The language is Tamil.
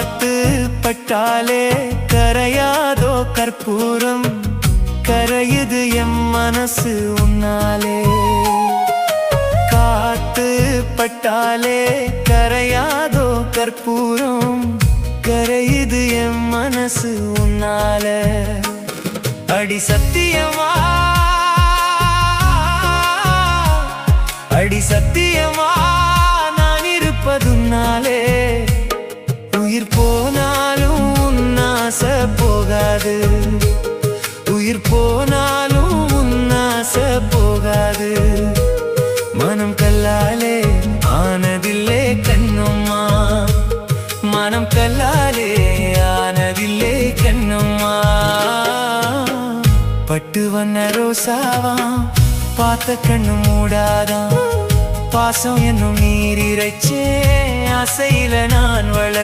காத்து பட்டாலே கரையாதோ கற்பூரம், கரையுது எம் மனசு உன்னாலே. காத்து பட்டாலே கரையாதோ கற்பூரம், கரையுது எம் மனசு உன்னால. அடி சத்தியமா, அடி சத்தியமா நான் இருப்பதுன்னாலே. உயிர் போனாலும் உன்னாச போகாது, உயிர் போனாலும் உன்னாச போகாது. மனம் கல்லாலே ஆனதில்லே கண்ணம்மா, மனம் கல்லாலே ஆனதில்லே கண்ணம்மா. பட்டு வண்ண ரோசாவா பார்த்த கண்ணு மூடாதான், பாசம் என்னும் நீர் இறைச்சே ஆசையில நான் வள